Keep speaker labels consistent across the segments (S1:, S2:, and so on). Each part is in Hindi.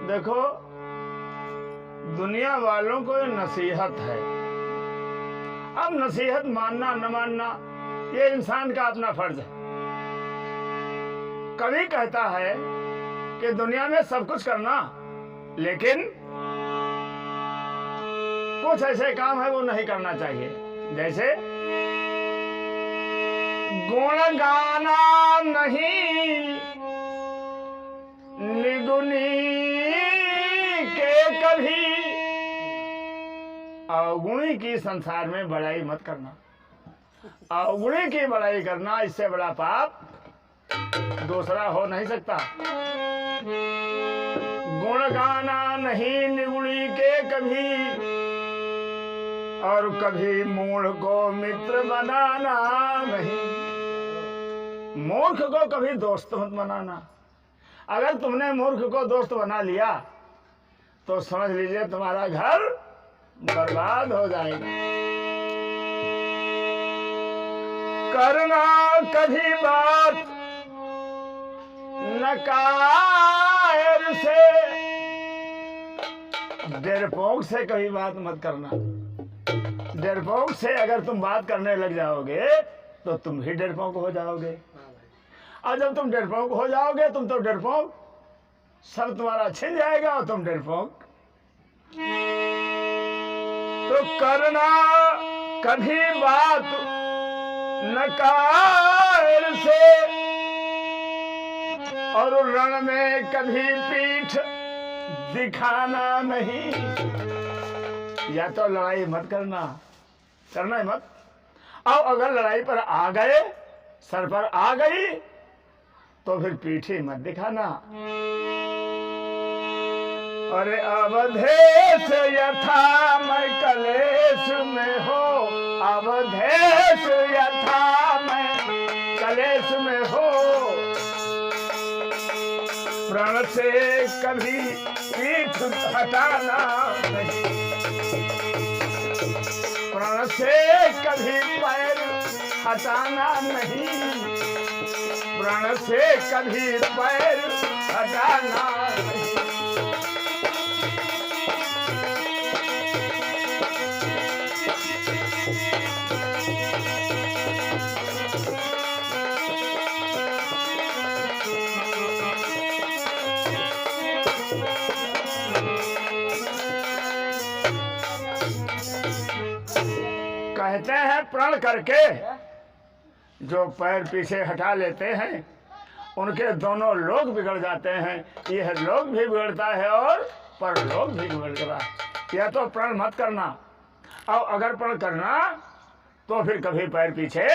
S1: देखो, दुनिया वालों को ये नसीहत है। अब नसीहत मानना न मानना ये इंसान का अपना फर्ज है। कवि कहता है कि दुनिया में सब कुछ करना, लेकिन कुछ ऐसे काम है वो नहीं करना चाहिए। जैसे गुण गाना नहीं निगुनी के कभी, अवगुणी की संसार में बड़ाई मत करना। अवगुणी की बड़ाई करना, इससे बड़ा पाप दूसरा हो नहीं सकता। गुण गाना नहीं निगुणी के कभी, और कभी मूढ़ को मित्र बनाना नहीं। मूर्ख को कभी दोस्त मत बनाना। अगर तुमने मूर्ख को दोस्त बना लिया तो समझ लीजिए तुम्हारा घर बर्बाद हो जाएगा। करना कभी बात नकार से, डरपोक से कभी बात मत करना। डरपोक से अगर तुम बात करने लग जाओगे तो तुम भी डरपोक हो जाओगे। और जब तुम डरपोक हो जाओगे, तुम तो डरपोक, सब तुम्हारा छिन जाएगा और तुम डरपोक। तो करना कभी बात नकार से, और रण में कभी पीठ दिखाना नहीं। या तो लड़ाई मत करना, करना ही मत। और अगर लड़ाई पर आ गए, सर पर आ गई, तो फिर पीठ ही मत दिखाना। अरे अवधेश यथा मैं कलेश में हो, अवधेश यथा मैं कलेश में हो, प्रण से कभी पीठ हटाना नहीं। प्रण से कभी पैर हटाना नहीं। प्रण से कभी पैर हटाना नहीं। कहते हैं प्रण करके जो पैर पीछे हटा लेते हैं उनके दोनों लोग बिगड़ जाते हैं। यह लोग भी बिगड़ता है और परलोक भी बिगड़ता है। या तो प्रण मत करना, और अगर प्रण करना तो फिर कभी पैर पीछे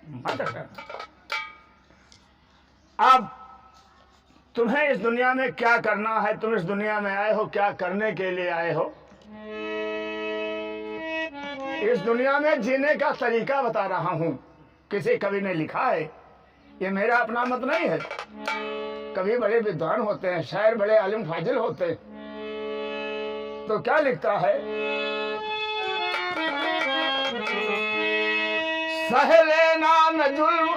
S1: मत हटाना। अब तुम्हें इस दुनिया में क्या करना है, तुम इस दुनिया में आए हो क्या करने के लिए आए हो, इस दुनिया में जीने का तरीका बता रहा हूं। किसी कवि ने लिखा है, ये मेरा अपना मत नहीं है। कवि बड़े विद्वान होते हैं, शायर बड़े आलिम फाजिल होते हैं। तो क्या लिखता है, सह लेना न जुल्म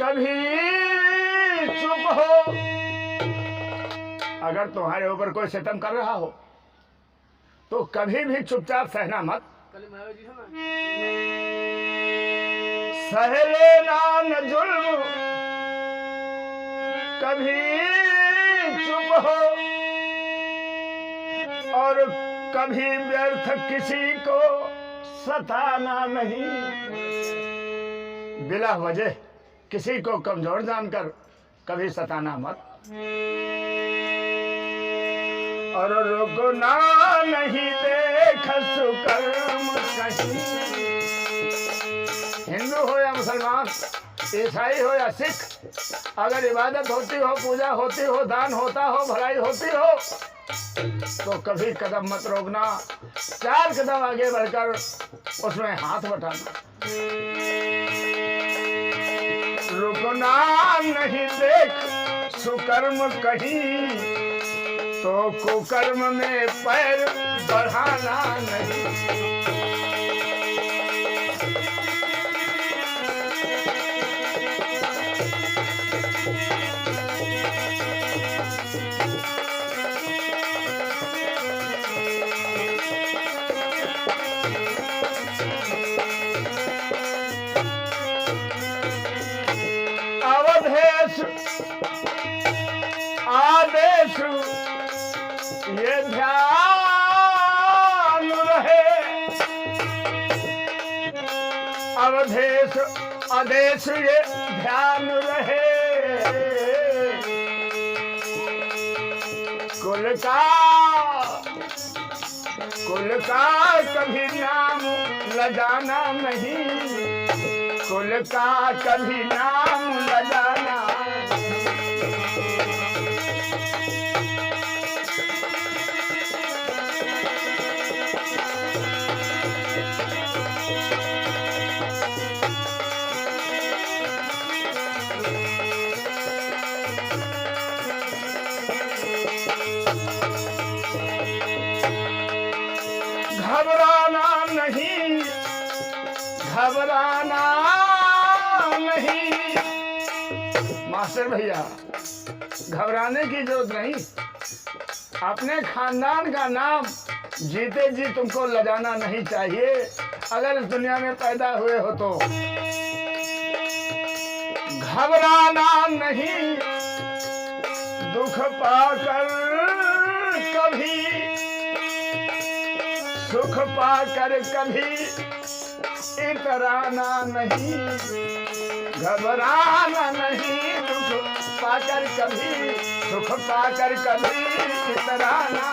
S1: कभी चुप हो। अगर तुम्हारे ऊपर कोई सितम कर रहा हो तो कभी भी चुपचाप सहना मत। सह लेना न जुल्म कभी चुप हो, और कभी व्यर्थ किसी को सताना नहीं। बिला वजह किसी को कमजोर जानकर कभी सताना मत। और रुकना नहीं देख सुकर्म कहीं। हिंदू हो या मुसलमान, ईसाई हो या सिख, अगर इबादत होती हो, पूजा होती हो, दान होता हो, भलाई होती हो, तो कभी कदम मत रोकना। 4 कदम आगे बढ़कर उसमें हाथ बटाना। रुकना नहीं देख सुकर्म कहीं, तो कुकर्म में पैर बढ़ाना नहीं। ये ध्यान रहे, अवधेश आदेश ये ध्यान रहे, कुल का कभी नाम लजाना नहीं, कुल का कभी नाम लजाना। घबराना नहीं, घबराना नहीं मास्टर भैया, घबराने की जरूरत नहीं। अपने खानदान का नाम जीते जी तुमको लगाना नहीं चाहिए, अगर इस दुनिया में पैदा हुए हो तो। घबराना नहीं, दुख पाकर कभी, सुख पाकर कभी इतराना नहीं, घबराना नहीं, दुख पाकर कभी, सुख पाकर कभी इतराना।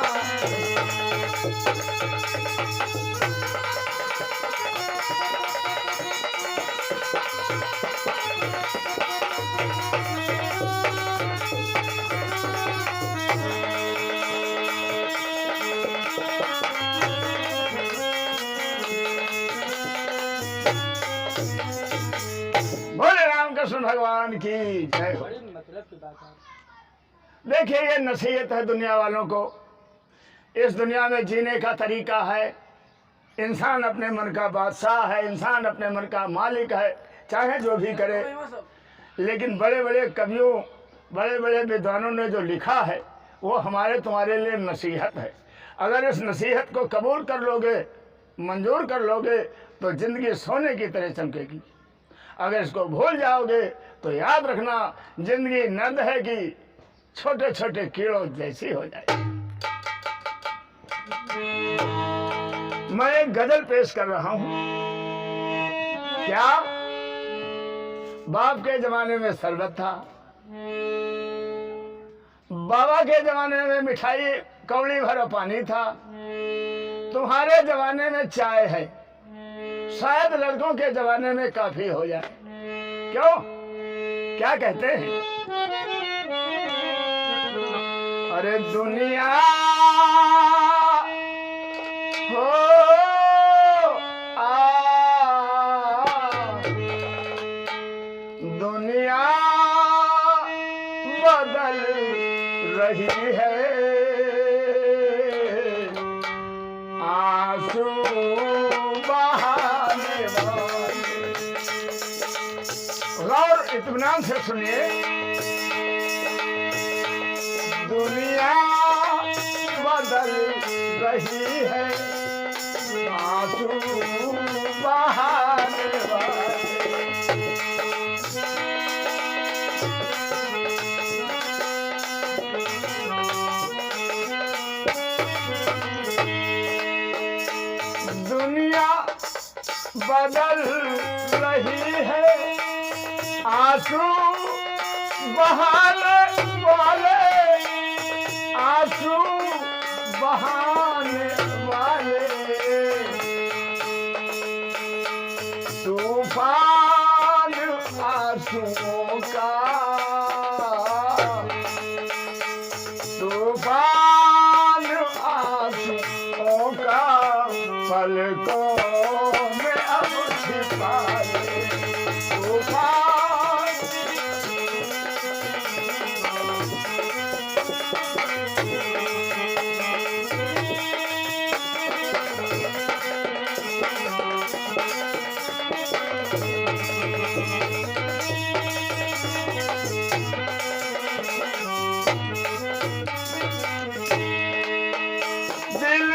S1: कृष्ण भगवान की जय हो। देखिए, ये नसीहत है दुनिया वालों को। इस दुनिया में जीने का तरीका है, इंसान अपने मन का बादशाह है, इंसान अपने मन का मालिक है, चाहे जो भी करे। लेकिन बड़े बड़े कवियों, बड़े बड़े विद्वानों ने जो लिखा है वो हमारे तुम्हारे लिए नसीहत है। अगर इस नसीहत को कबूल कर लोगे, मंजूर कर लोगे, तो जिंदगी सोने की तरह चमकेगी। अगर इसको भूल जाओगे तो याद रखना, जिंदगी नंद है कि छोटे छोटे कीड़ों जैसी हो जाए। मैं एक गजल पेश कर रहा हूं। क्या बाप के जमाने में शरबत था, बाबा के जमाने में मिठाई कौड़ी भरा पानी था, तुम्हारे जमाने में चाय है, शायद लड़कों के जमाने में काफी हो जाए। क्यों, क्या कहते हैं? अरे दुनिया हो दुनिया बदल रही है, आंसू और इत्मीनान से सुनिए। दुनिया बदल रही है, आंसू बहाने वाले। दुनिया बदल रही है, आंसू बहाने वाले, आंसू बहाने वाले। तूफान आंसुओं का, तूफान आंसुओं का पलकों में अब छिपा ले। तूफान दिल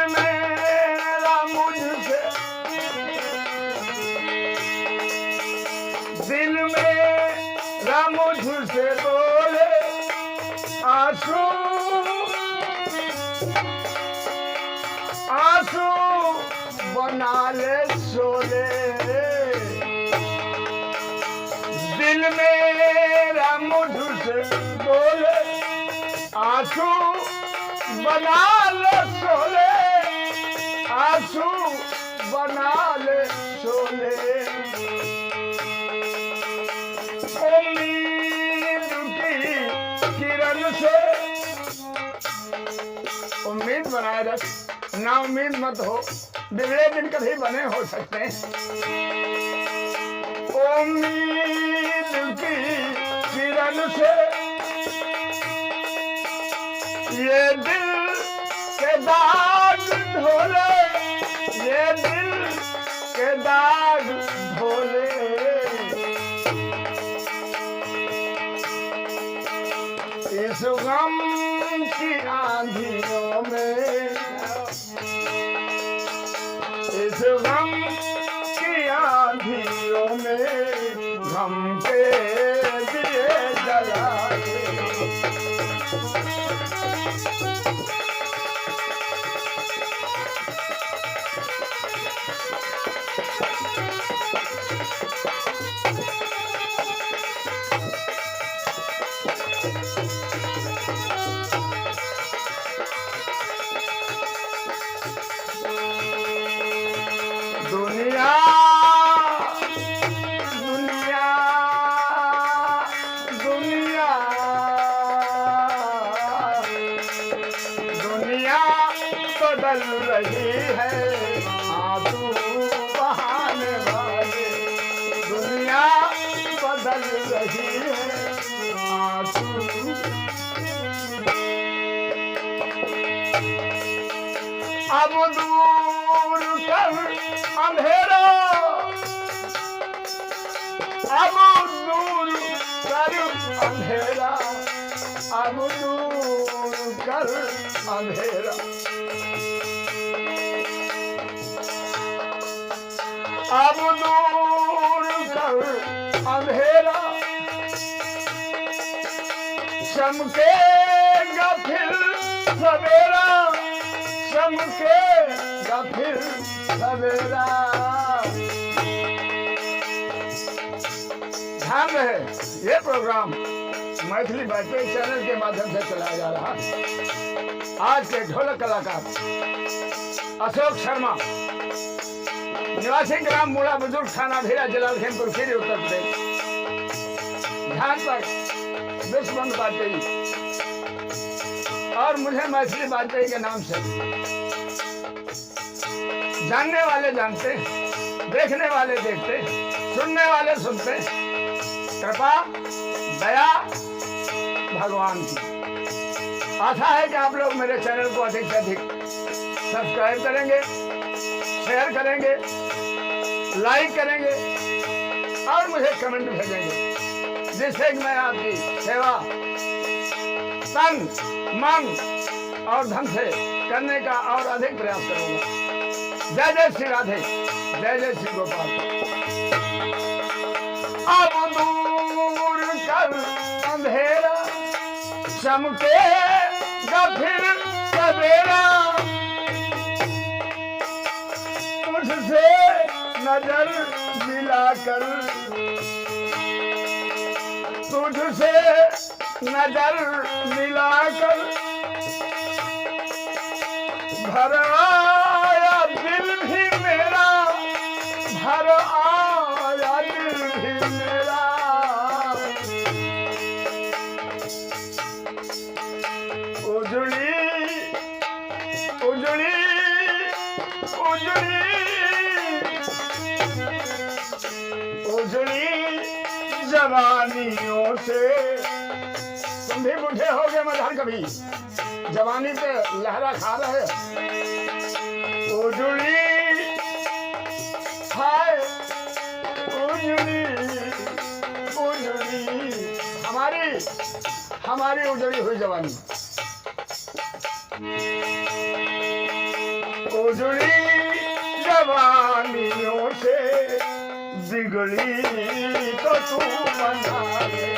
S1: मेरा मुझसे बोले, आंसू आंसू बना ले शोले, दिल मेरा मुझ से बोले, आंसू बना ले शोले, आंसू बना ले शोले। उम्मीद की किरण से उम्मीद बनाए रख, ना उम्मीद मत हो, बिगड़े दिन कभी बने हो सकते हैं। उम्मीद की किरण से ये दिल के दाग धोले, ये दिल के दाग धोले। इस गम की आंधियों में, इस गम की आंधियों में गम के दिए जलाए। दुनिया दुनिया दुनिया दुनिया बदल रही है, आंसू बहाने वाले। दुनिया बदल रही है, आंसू। अब दूर कर अंधेरा, अब दूर कर अंधेरा, अब दूर कर अंधेरा। अब दूर कर अंधेरा, चमकेगा फिर सवेरा, चमकेगा फिर सवेरा। ध्यान रहे, ये प्रोग्राम मैथिली बातें चैनल के माध्यम से चलाया जा रहा है। आज के ढोलक कलाकार अशोक शर्मा, निवासी ग्राम मूड़ा, बुजुर्ग, थाना भीरा, जिला लखीमपुर खीरी, उत्तर प्रदेश। ध्यान पर विश्वबंद बाजपेयी और मुझे मैथिली बाजपेयी के नाम से जानने वाले जानते, देखने वाले देखते, सुनने वाले सुनते। कृपा दया भगवान की। आशा है कि आप लोग मेरे चैनल को अधिक से अधिक सब्सक्राइब करेंगे, शेयर करेंगे, लाइक करेंगे और मुझे कमेंट भेजेंगे, जिससे कि मैं आपकी सेवा तन, मन और धन से करने का और अधिक प्रयास करूंगा। जय जय श्री राधे, जय जय श्री गोपाल। अब दूर कर अंधेरा, चमकेगा फिर सवेरा। मुझसे नजर मिलाकर, तुझसे नजर मिलाकर भर आया दिल भी मेरा, भर आया दिल भी मेरा। उजड़ी उजड़ी उजड़ी उजड़ी जवानियों से। तुम भी बूढ़े हो गए मधार, कभी जवानी पे लहरा खा रहे। उजड़ी हाय उजड़ी उजड़ी, हमारी उजड़ी हुई जवानी। उजड़ी जवानियों से बिगड़ी तो तू बना ले।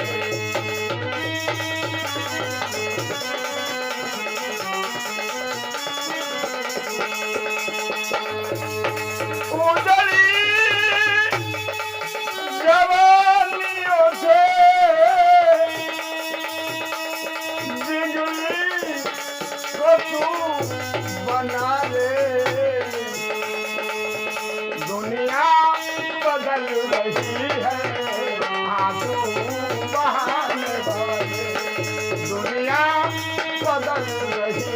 S1: बहाना रे, दुनिया बदल रही है आंसू बहाने वाले, दुनिया बदल रही